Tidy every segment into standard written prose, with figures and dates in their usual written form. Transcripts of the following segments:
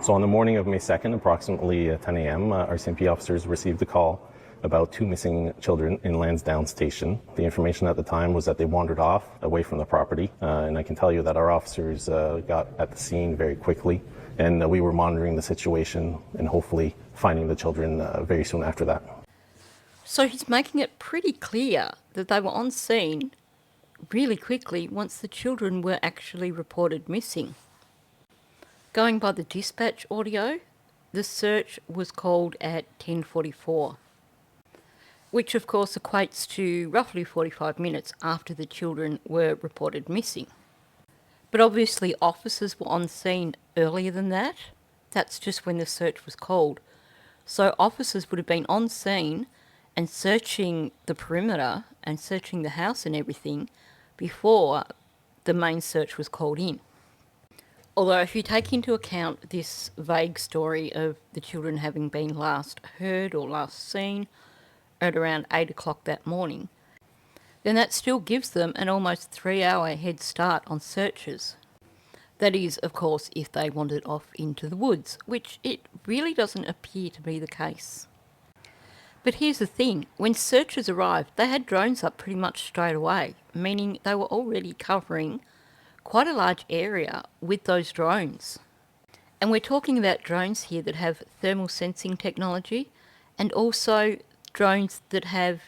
So on the morning of May 2nd, approximately 10 a.m., RCMP officers received a call about two missing children in Lansdowne Station. The information at the time was that they wandered off away from the property, and I can tell you that our officers got at the scene very quickly, and we were monitoring the situation and hopefully finding the children very soon after that. So he's making it pretty clear that they were on scene really quickly once the children were actually reported missing. Going by the dispatch audio, the search was called at 10:44, which of course equates to roughly 45 minutes after the children were reported missing. But obviously officers were on scene earlier than that. That's just when the search was called. So officers would have been on scene and searching the perimeter and searching the house and everything before the main search was called in. Although if you take into account this vague story of the children having been last heard or last seen at around 8 o'clock that morning, then that still gives them an almost 3-hour head start on searches. That is, of course, if they wandered off into the woods, which it really doesn't appear to be the case. But here's the thing, when searchers arrived, they had drones up pretty much straight away, meaning they were already covering quite a large area with those drones. And we're talking about drones here that have thermal sensing technology and also drones that have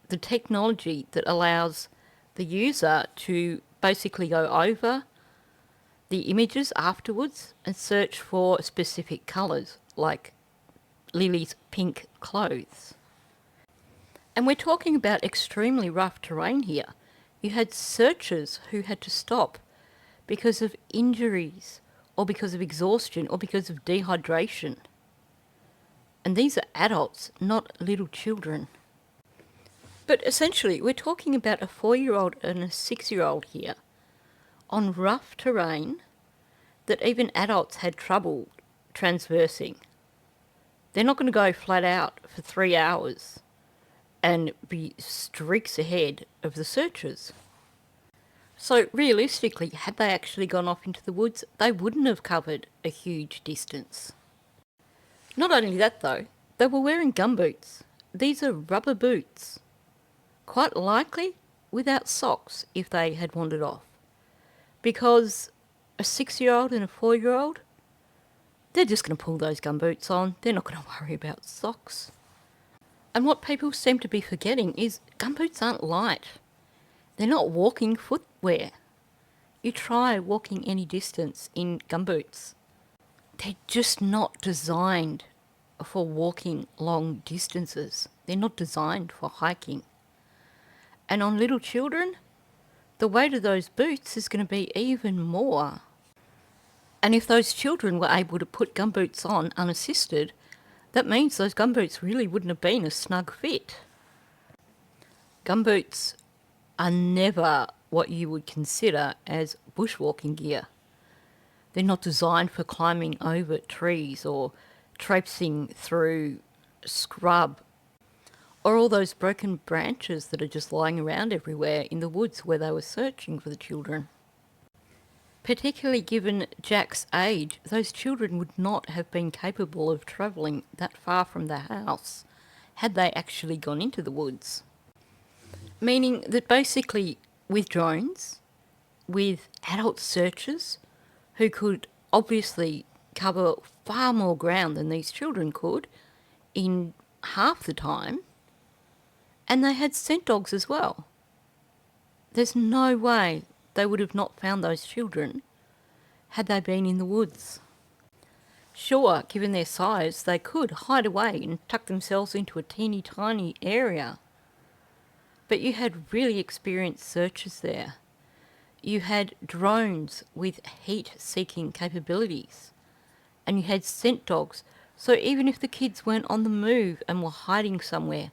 the technology that allows the user to basically go over the images afterwards and search for specific colours, like Lily's pink clothes. And we're talking about extremely rough terrain here. You had searchers who had to stop because of injuries or because of exhaustion or because of dehydration. And these are adults, not little children. But essentially, we're talking about a 4-year-old and a 6-year-old here on rough terrain that even adults had trouble transversing. They're not going to go flat out for 3 hours and be streaks ahead of the searchers. So realistically, had they actually gone off into the woods, they wouldn't have covered a huge distance. Not only that though, they were wearing gumboots. These are rubber boots. Quite likely without socks if they had wandered off. Because a 6-year-old and a 4-year-old, they're just going to pull those gumboots on. They're not going to worry about socks. And what people seem to be forgetting is gumboots aren't light. They're not walking footwear. You try walking any distance in gumboots. They're just not designed for walking long distances. They're not designed for hiking. And on little children, the weight of those boots is going to be even more. And if those children were able to put gumboots on unassisted, that means those gumboots really wouldn't have been a snug fit. Gumboots are never what you would consider as bushwalking gear. They're not designed for climbing over trees or traipsing through scrub or all those broken branches that are just lying around everywhere in the woods where they were searching for the children. Particularly given Jack's age, those children would not have been capable of travelling that far from the house had they actually gone into the woods. Meaning that basically with drones, with adult searchers who could obviously cover far more ground than these children could in half the time, and they had scent dogs as well. There's no way they would have not found those children had they been in the woods. Sure, given their size, they could hide away and tuck themselves into a teeny tiny area. But you had really experienced searchers there. You had drones with heat-seeking capabilities. And you had scent dogs, so even if the kids weren't on the move and were hiding somewhere,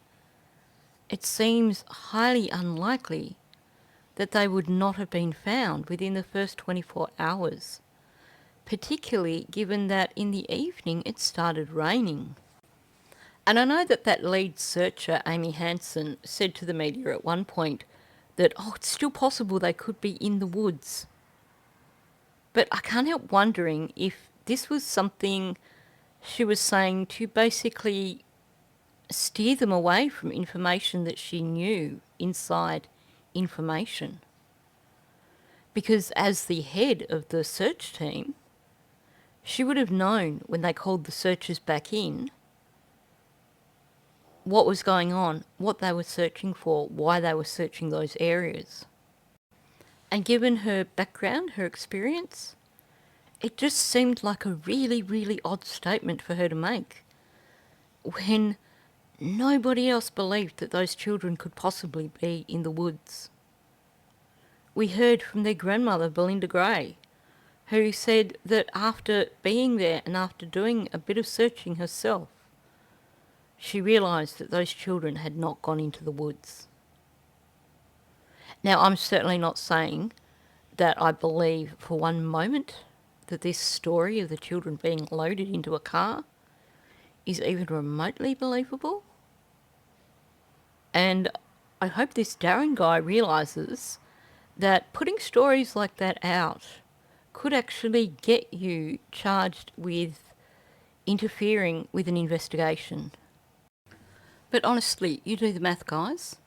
it seems highly unlikely that they would not have been found within the first 24 hours, particularly given that in the evening it started raining. And I know that lead searcher, Amy Hansen, said to the media at one point that, it's still possible they could be in the woods. But I can't help wondering if this was something she was saying to basically steer them away from information that she knew inside information. Because as the head of the search team, she would have known when they called the searchers back in what was going on, what they were searching for, why they were searching those areas. And given her background, her experience, it just seemed like a really, really odd statement for her to make when nobody else believed that those children could possibly be in the woods. We heard from their grandmother, Belinda Gray, who said that after being there and after doing a bit of searching herself, she realised that those children had not gone into the woods. Now, I'm certainly not saying that I believe for one moment that this story of the children being loaded into a car is even remotely believable. And I hope this Darren guy realises that putting stories like that out could actually get you charged with interfering with an investigation. But honestly, you do the math, guys.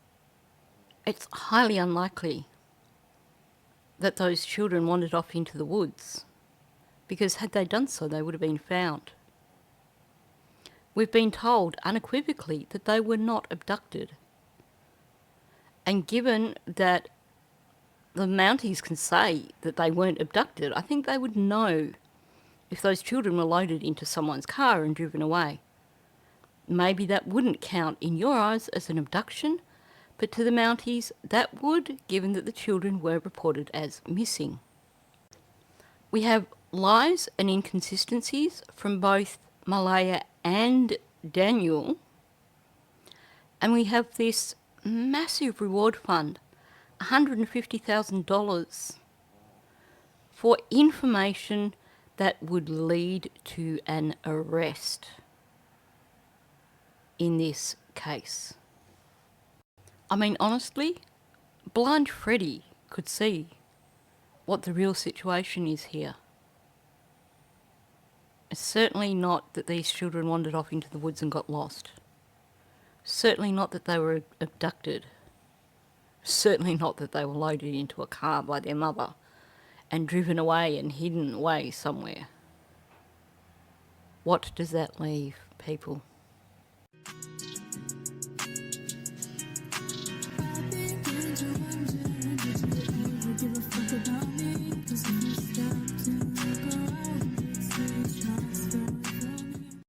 It's highly unlikely that those children wandered off into the woods, because had they done so, they would have been found. We've been told unequivocally that they were not abducted. And given that the Mounties can say that they weren't abducted, I think they would know if those children were loaded into someone's car and driven away. Maybe that wouldn't count in your eyes as an abduction, but to the Mounties that would, given that the children were reported as missing. We have lies and inconsistencies from both Malaya and Daniel, and we have this massive reward fund, $150,000, for information that would lead to an arrest in this case. I mean, honestly, blind Freddy could see what the real situation is here. It's certainly not that these children wandered off into the woods and got lost. Certainly not that they were abducted. Certainly not that they were loaded into a car by their mother and driven away and hidden away somewhere. What does that leave, people?